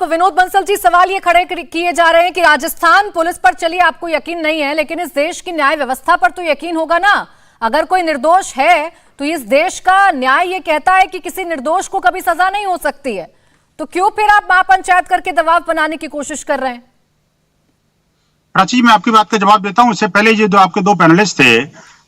विनोद बंसल जी, सवाल ये खड़े किए जा रहे हैं कि राजस्थान पुलिस पर चलिए आपको यकीन नहीं है, लेकिन इस देश की न्याय व्यवस्था पर तो यकीन होगा ना। अगर कोई निर्दोष है तो इस देश का न्याय ये कहता है कि किसी निर्दोष को कभी सजा नहीं हो सकती है, तो क्यों फिर आप महापंचायत करके दबाव बनाने की कोशिश कर रहे हैं? प्राची, मैं आपकी बात का जवाब देता हूं। इससे पहले ये आपके दो पैनलिस्ट थे,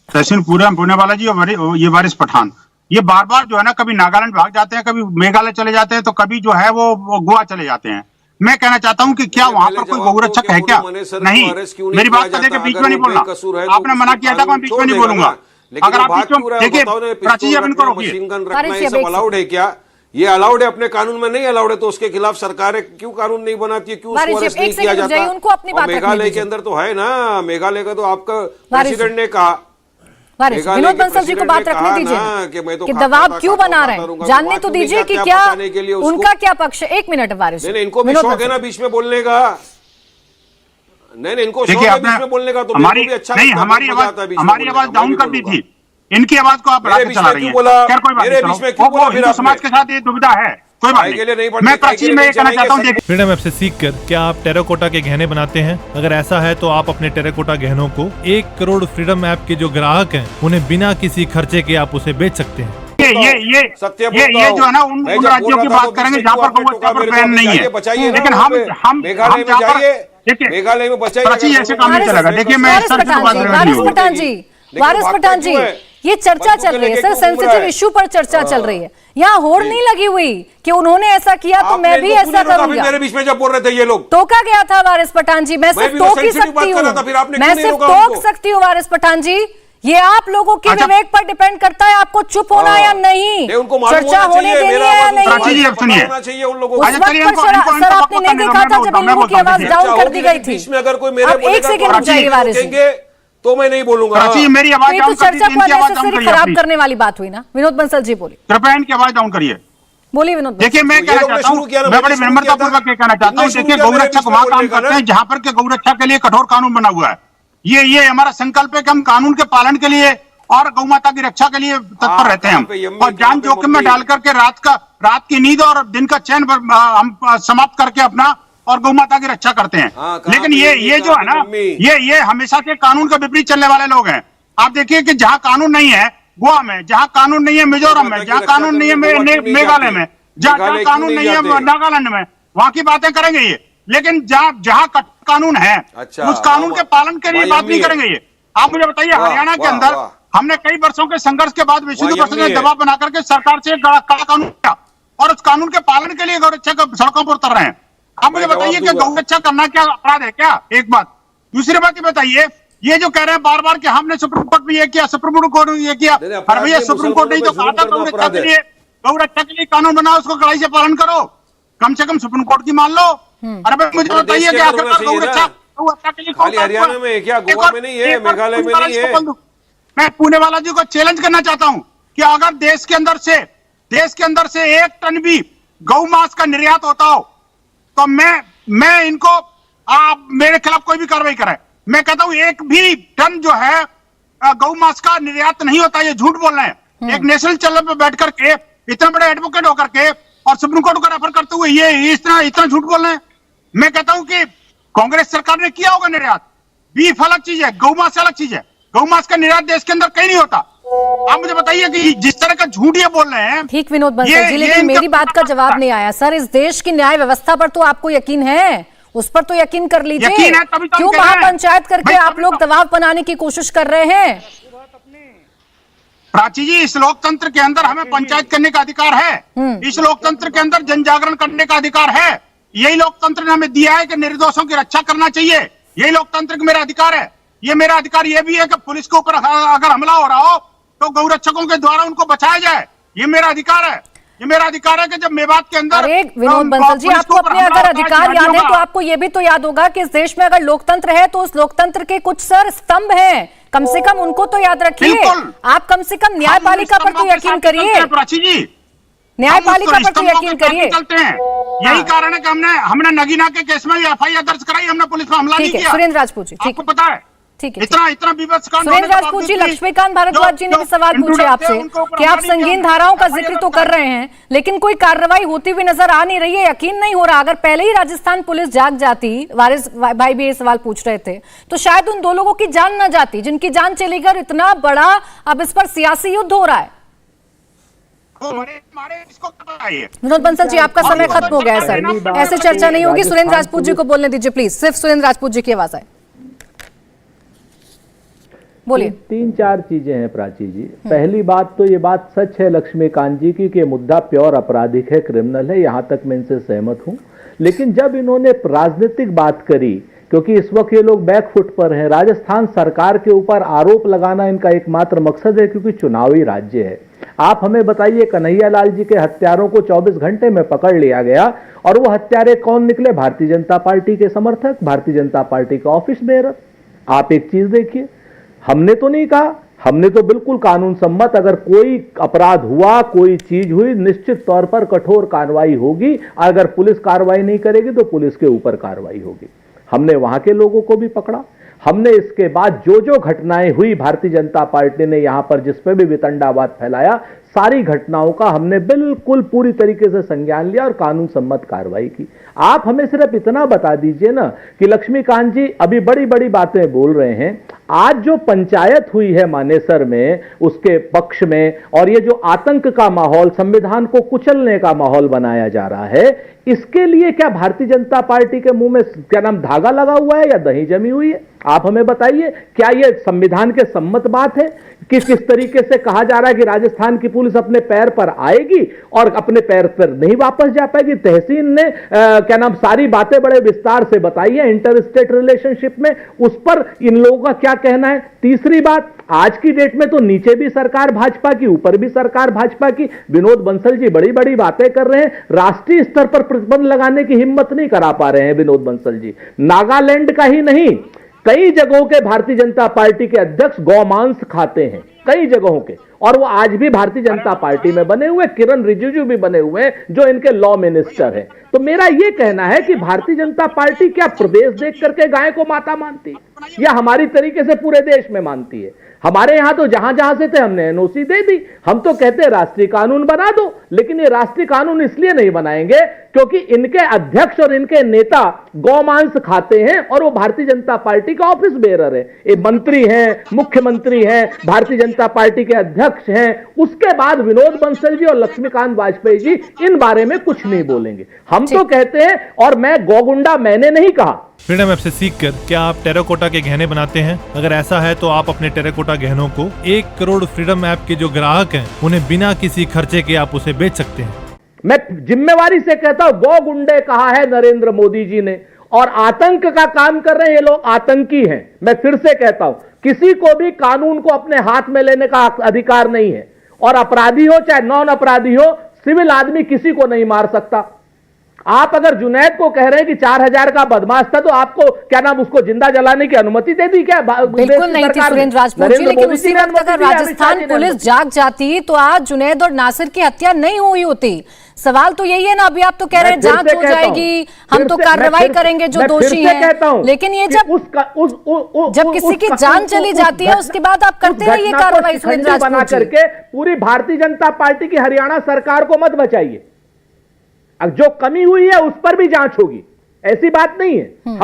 तहसीन पुनेवाला जी और ये वारिस पठान, ये बार बार जो है ना, कभी नागालैंड भाग जाते हैं, कभी मेघालय चले जाते हैं, तो कभी जो है वो गोवा चले जाते हैं। मैं कहना चाहता हूं कि क्या वहां पर कोई गौरक्षक है क्या? नहीं, मेरी बात को देखिए, बीच में नहीं बोलना। आपने मना किया था, मैं बीच में नहीं बोलूंगा। अगर आप बीच में देखिए, प्राची अब इनको रोकिए। अलाउड है क्या? ये अलाउड है, अपने कानून में नहीं अलाउड है, तो उसके खिलाफ सरकारें क्यों कानून नहीं बनाती है? क्यों उसको अरेस्ट नहीं किया जाता? मेघालय के अंदर तो है ना, मेघालय का तो आपका प्रेसिडेंट ने कहा, विनोद बंसल जी को बात रखने दीजिए कि दबाव क्यों बना रहे हैं, जानने तो दीजिए कि क्या उनका क्या पक्ष है। 1 मिनट वारिस, इनको भी शौक है ना बीच में बोलने का। नहीं, इनको शौक है बीच में बोलने का, तो हमारी अच्छा नहीं, हमारी आवाज डाउन कर दी थी, इनकी आवाज को आप बढ़ाते चला रही हैं। खैर कोई बात नहीं, हिंदू समाज के साथ ये दुविधा है, कोई बात नहीं। मैं प्राची में कहना चाहता हूँ, फ्रीडम ऐप से सीखकर क्या आप टेराकोटा के गहने बनाते हैं? अगर ऐसा है तो आप अपने टेराकोटा गहनों को 1 करोड़ फ्रीडम ऐप के जो ग्राहक हैं उन्हें बिना किसी खर्चे के आप उसे बेच सकते हैं। ये जो है ना, उन राज्यों की बात करेंगे जहाँ पर कोई बैन नहीं है, लेकिन हम मेघालय में बचाइए, प्राची ऐसे काम नहीं चलेगा। देखिए, मैं वारिस पठान जी, ये चर्चा चल रही है सर, सेंसिटिव इशू पर चर्चा चल रही है, यहाँ होड़ नहीं लगी हुई कि उन्होंने ऐसा किया तो मैं भी ऐसा करूंगा। मेरे बीच में जब बोल रहे थे ये लोग, टोका गया था वारिस पठान जी, मैं सिर्फ टोक ही सकती हूँ, मैं सिर्फ टोक सकती हूँ वारिस पठान जी। ये आप लोगों के विवेक पर डिपेंड करता है, आपको चुप होना या नहीं, चर्चा होने देनी है या नहीं। सर, आपने नहीं देखा था जब इन लोगों की आवाज डाउन कर दी गई थी? अगर कोई मेरे 1 सेकंड रुक जाइए वारिस जी, तो मैं नहीं बोलूंगा। मेरी आवाज तो चर्चा को अननेसेसरी खराब करने वाली बात हुई ना। विनोद बंसल जी बोलिए, कृपया इनकी आवाज डाउन करिए। बोलिए विनोद। देखिए, मैं कहना चाहता हूँ, मैं बड़ी विनम्रतापूर्वक कहना चाहता हूँ, देखिए, गौरक्षक वहां काम करते हैं जहां पर के गौरक्षा के लिए कठोर कानून बना हुआ है। ये हमारा संकल्प है कि हम कानून के पालन के लिए और गौ माता की रक्षा के लिए तत्पर रहते हैं, और जान जोखिम में डाल करके रात की नींद और दिन का चैन हम समाप्त करके अपना और गौ माता की रक्षा करते हैं। लेकिन ये जो है ना, ये हमेशा से कानून के विपरीत चलने वाले लोग हैं। आप देखिए कि जहां कानून नहीं है गोवा में, जहां कानून नहीं है मिजोरम में, जहां कानून नहीं है मेघालय में, जहां कानून नहीं है नागालैंड में, वहां की बातें करेंगे ये। लेकिन जहां कानून है, उस कानून के पालन के लिए बात नहीं करेंगे ये। आप मुझे बताइए, हरियाणा के अंदर हमने कई वर्षों के संघर्ष के बाद विश्व परिषद ने दबाव बना करके सरकार से कड़ा कानून किया, और उस कानून के पालन के लिए गौरक्षक सड़कों पर उतर रहे हैं। आप मुझे बताइए कि गौरक्षा करना क्या अपराध है क्या? एक बात। दूसरी बात ये बताइए, ये जो कह रहे हैं बार बार कि हमने सुप्रीम कोर्ट में ये किया, सुप्रीम कोर्ट ने ये किया, अरे भैया, सुप्रीम कोर्ट ने तो कहा था गौरक्षा के लिए कानून बनाओ, उसको कड़ाई से पालन करो, कम से कम सुप्रीम कोर्ट की मान लो। अरे भाई, मुझे बताइए कि आखिरकार गौरक्षा के लिए हरियाणा में क्या, गोवा में नहीं है, मेघालय में नहीं है? मैं पुनेवाला जी को चैलेंज करना चाहता हूं कि अगर देश के अंदर से 1 टन भी गौ मांस का निर्यात होता हो तो मैं इनको मेरे खिलाफ कोई भी कार्रवाई करे। मैं कहता हूं 1 भी टन जो है गौ मांस का निर्यात नहीं होता, ये झूठ बोल रहे हैं। एक नेशनल चैनल पर बैठ करके इतना बड़े एडवोकेट होकर के और सुप्रीम कोर्ट को रेफर करते हुए ये इतना झूठ बोल रहे हैं। मैं कहता हूं कि कांग्रेस सरकार ने किया होगा निर्यात, बीफ अलग चीज है, गौ मांस अलग चीज है। गौ मांस का निर्यात देश के अंदर कहीं नहीं होता। आप मुझे बताइए कि जिस तरह का झूठ ये बोल रहे हैं। ठीक विनोद बंसल जी, लेकिन मेरी बात का जवाब नहीं आया सर। इस देश की न्याय व्यवस्था पर तो आपको यकीन है, उस पर तो यकीन कर लीजिए। क्यों महापंचायत करके आप लोग दबाव बनाने की कोशिश कर रहे हैं? प्राची जी, इस लोकतंत्र के अंदर हमें पंचायत करने का अधिकार है, इस लोकतंत्र के अंदर जन जागरण करने का अधिकार है। यही लोकतंत्र ने हमें दिया है कि निर्दोषों की रक्षा करना चाहिए। यही लोकतंत्र का मेरा अधिकार है। ये मेरा अधिकार ये भी है कि पुलिस के ऊपर अगर हमला हो रहा हो तो गौरक्षकों के द्वारा उनको बचाया जाए। ये मेरा अधिकार है। ये मेरा अधिकार है कि जब मेवात के अंदर। विनोद बंसल जी, आपको अपने अगर अधिकार याद है तो आपको ये भी तो याद होगा कि इस देश में अगर लोकतंत्र है तो उस लोकतंत्र के कुछ सर स्तंभ हैं, कम से कम उनको तो याद रखिए। आप कम से कम न्यायपालिका पर तो यकीन करिए, प्राची जी, न्यायपालिका पर तो यकीन करिए। चलते हैं, यही कारण है कि हमने नगीना के केस में FIR दर्ज कराई, हमने पुलिस पर हमला नहीं किया। सुरेंद्र राजपूत जी, आपको पता है, ठीक है। इतना विवश कांड सुरेंद्र राजपूत जी, लक्ष्मीकांत भारद्वाज जी ने भी सवाल पूछे आपसे कि आप संगीन धाराओं का जिक्र तो कर रहे हैं लेकिन कोई कार्रवाई होती हुई नजर आ नहीं रही है, यकीन नहीं हो रहा। अगर पहले ही राजस्थान पुलिस जाग जाती, वारिस भाई भी ये सवाल पूछ रहे थे, तो शायद उन 2 लोगों की जान न जाती जिनकी जान चली गई। इतना बड़ा अब इस पर सियासी युद्ध हो रहा है। विनोद बंसल जी, आपका समय खत्म हो गया है सर, ऐसे चर्चा नहीं होगी। सुरेंद्र राजपूत जी को बोलने दीजिए प्लीज, सिर्फ सुरेंद्र राजपूत जी की आवाज आए, बोलिए। 3-4 चीजें हैं प्राची जी। पहली बात तो ये बात सच है लक्ष्मीकांत जी की कि मुद्दा प्योर आपराधिक है, क्रिमिनल है, यहां तक मैं इनसे सहमत हूं। लेकिन जब इन्होंने राजनीतिक बात करी, क्योंकि इस वक्त ये लोग बैकफुट पर हैं, राजस्थान सरकार के ऊपर आरोप लगाना इनका एकमात्र मकसद है क्योंकि चुनावी राज्य है। आप हमें बताइए, कन्हैयालाल जी के हत्यारों को 24 घंटे में पकड़ लिया गया और वो हत्यारे कौन निकले? भारतीय जनता पार्टी के समर्थक, भारतीय जनता पार्टी का ऑफिस बेरर। आप एक चीज देखिए, हमने तो नहीं कहा, हमने तो बिल्कुल कानून सम्मत, अगर कोई अपराध हुआ, कोई चीज हुई, निश्चित तौर पर कठोर कार्रवाई होगी। अगर पुलिस कार्रवाई नहीं करेगी तो पुलिस के ऊपर कार्रवाई होगी। हमने वहां के लोगों को भी पकड़ा। हमने इसके बाद जो घटनाएं हुई, भारतीय जनता पार्टी ने यहां पर जिस पे भी वितंडावाद फैलाया, सारी घटनाओं का हमने बिल्कुल पूरी तरीके से संज्ञान लिया और कानून सम्मत कार्रवाई की। आप हमें सिर्फ इतना बता दीजिए ना कि लक्ष्मीकांत जी अभी बड़ी बड़ी बातें बोल रहे हैं। आज जो पंचायत हुई है मानेसर में, उसके पक्ष में, और ये जो आतंक का माहौल, संविधान को कुचलने का माहौल बनाया जा रहा है, इसके लिए क्या भारतीय जनता पार्टी के मुंह में क्या नाम धागा लगा हुआ है या दही जमी हुई है? आप हमें बताइए, क्या यह संविधान के सम्मत बात है कि किस तरीके से कहा जा रहा है कि राजस्थान की पुलिस अपने पैर पर आएगी और अपने पैर पर नहीं वापस जा पाएगी? तहसीन ने क्या नाम सारी बातें बड़े विस्तार से बताई है इंटर स्टेट रिलेशनशिप में, उस पर इन लोगों का क्या कहना है? तीसरी बात, आज की डेट में तो नीचे भी सरकार भाजपा की, ऊपर भी सरकार भाजपा की। विनोद बंसल जी बड़ी बड़ी बातें कर रहे हैं, राष्ट्रीय स्तर पर प्रतिबंध लगाने की हिम्मत नहीं करा पा रहे हैं विनोद बंसल जी। नागालैंड का ही नहीं, कई जगहों के भारतीय जनता पार्टी के अध्यक्ष गौमांस खाते हैं, कई जगहों के, और वो आज भी भारतीय जनता पार्टी में बने हुए। किरण रिजिजू भी बने हुए हैं जो इनके लॉ मिनिस्टर हैं। तो मेरा ये कहना है कि भारतीय जनता पार्टी क्या प्रदेश देख करके गाय को माता मानती है या हमारी तरीके से पूरे देश में मानती है? हमारे यहां तो जहां जहां से थे हमने एनओसी दे दी। हम तो कहते हैं राष्ट्रीय कानून बना दो, लेकिन ये राष्ट्रीय कानून इसलिए नहीं बनाएंगे क्योंकि इनके अध्यक्ष और इनके नेता गौमांस खाते हैं और वो भारतीय जनता पार्टी का ऑफिस बेरर है। ये मंत्री हैं, मुख्यमंत्री हैं, भारतीय जनता पार्टी के अध्यक्ष हैं। उसके बाद विनोद बंसल जी और लक्ष्मीकांत वाजपेयी जी इन बारे में कुछ नहीं बोलेंगे। हम तो कहते हैं, और मैं गौगुंडा मैंने नहीं कहा। फ्रीडम ऐप से सीखकर क्या आप टेराकोटा के गहने बनाते हैं? अगर ऐसा है तो आप अपने टेराकोटा गहनों को 1 करोड़ फ्रीडम ऐप के जो ग्राहक हैं उन्हें बिना किसी खर्चे के आप उसे बेच सकते हैं। मैं जिम्मेवारी से कहता हूं, गौ गुंडे कहा है नरेंद्र मोदी जी ने, और आतंक का काम कर रहे हैं ये लोग, आतंकी हैं। मैं फिर से कहता हूं, किसी को भी कानून को अपने हाथ में लेने का अधिकार नहीं है, और अपराधी हो चाहे नॉन अपराधी हो, सिविल आदमी किसी को नहीं मार सकता। आप अगर जुनैद को कह रहे हैं कि 4000 का बदमाश था, तो आपको क्या नाम उसको जिंदा जलाने की अनुमति दे दी क्या? बिल्कुल नहीं थी सुरेंद्र राजपूत जी, लेकिन उसी वक्त अगर राजस्थान पुलिस जाग जाती तो आज जुनैद और नासिर की हत्या नहीं हुई होती। सवाल तो यही है ना, अभी आप तो कह रहे हैं जांच हो जाएगी, हम तो कार्रवाई करेंगे जो दोषी हैं, लेकिन ये जब किसी की जान चली जाती है उसके बाद आप करते रहिए कार्रवाई। सुरेंद्र राजपूत जी, करके पूरी भारतीय जनता पार्टी की हरियाणा सरकार को मत बचाइए। अब जो कमी हुई है उस पर भी जांच होगी, ऐसी बात नहीं है।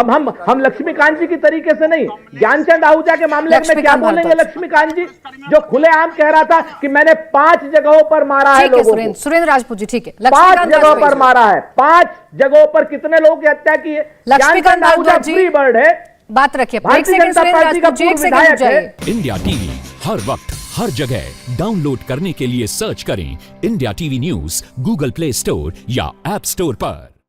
हम लक्ष्मीकांत जी की तरीके से नहीं। ज्ञानचंद आहूजा के मामले में क्या बोलेंगे लक्ष्मीकांत जी, जो खुलेआम कह रहा था कि मैंने 5 जगहों पर मारा है लोगों को। सुरेंद्र राजपूत जी, ठीक है, 5 जगहों पर मारा है, 5 जगहों पर कितने लोगों की हत्या की है? ज्ञानचंद आहूजा फ्री बर्ड है, बात रखिए। भारतीय जनता पार्टी का विधायक है। इंडिया टीवी हर वक्त हर जगह डाउनलोड करने के लिए सर्च करें India TV news Google play store या ऐप स्टोर पर।